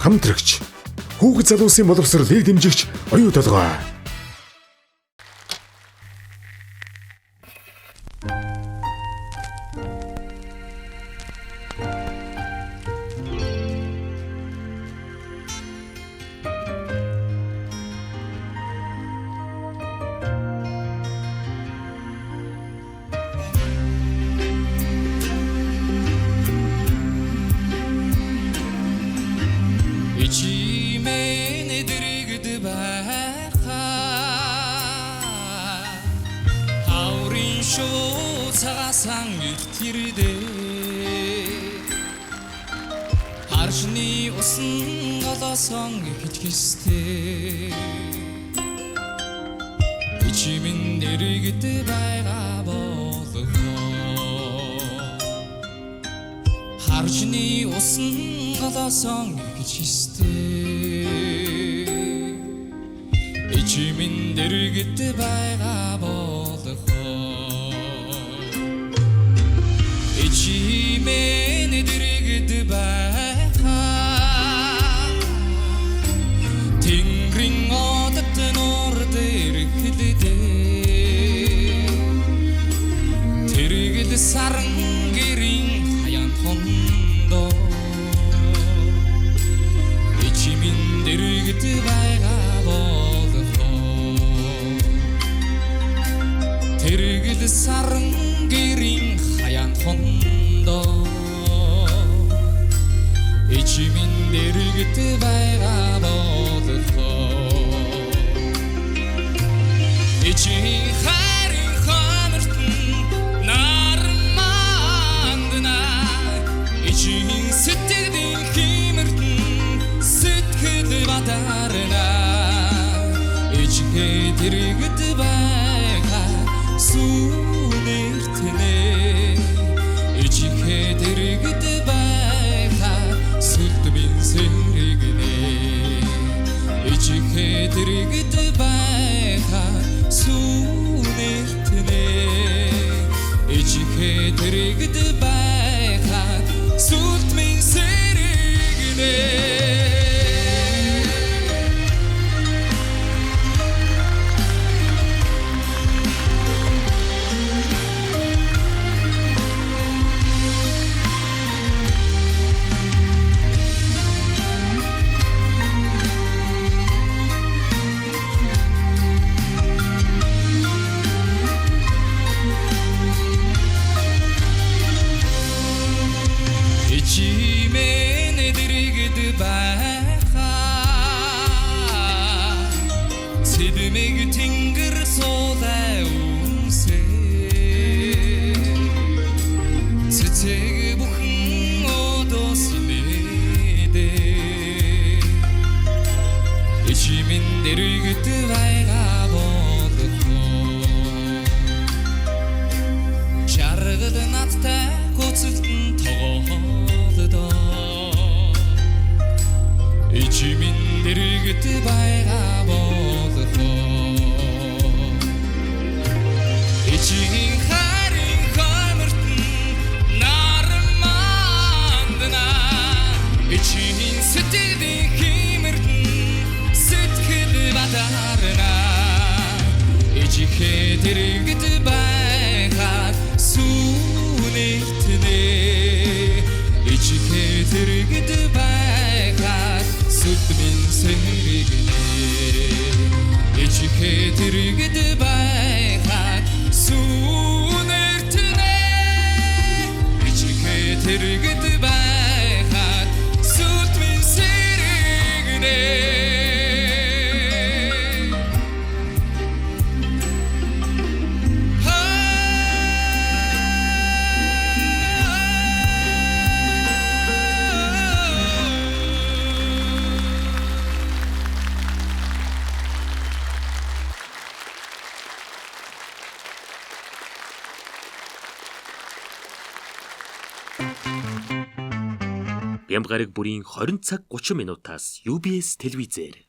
хамтрагч, хүүхэд залуусын боловсролыг дэмжигч оюу толгой. Ичимэн эдрэгд байхаа хаврын шуу цагаасан илтэрдээ харшны усан голоосон хичгэстэй ичимэн эдрэгд байгаа болгоо харшны усан голоосон ичимэн дэрэгд байгаа болгоо ичимэн дэрэгд байгаа тэнгэрийн одод нуур дээр хэлдэ тэрэгд саран гэрийн хаян хондоо ичимэн дэрэгд байгаа тэрэгд саран гэрийн хаяан хондоо ичимэн дэрэгд байгаа болгоо ичимэн харин хамартан нармандна ичимэн сэтгэлийн химэртэн сэтгэл бадарна ичимэн дэрэгд байгаа сүнэртнэ ичихэ дэрэгд байгаа сүлдмэн сэрэгнэ ичихэ дэрэгд байгаа сүнэртнэ ичихэ дэрэгд байгаа сүлдмэн сэрэгнэ ичимэн дэрэгд байгаа сэдмэг тэнгэр суулай үнсээ цэцэг бүхэн одос нэдэ ичимэн дэрэгд байгаа болгоо чаргал надтай гоцлтон ичимэн дэрэгд байгаа болгоо ичимэн харин хамартан нармандна ичимэн сэтгэлийн химэртэн сэтгэл бадарна ичихэ дэрэгд байгаа сүнэртнэ ичихэ дэрэгд байгаа сүлдмэн сэрэгнэ ичихэ дэрэгд байгаа сүнэртнэ ичихэ дэрэгд байгаа сүлдмэн сэрэгнэ Бямбгараг бүрийн 20 цаг 30 минутаас UBS телевизээр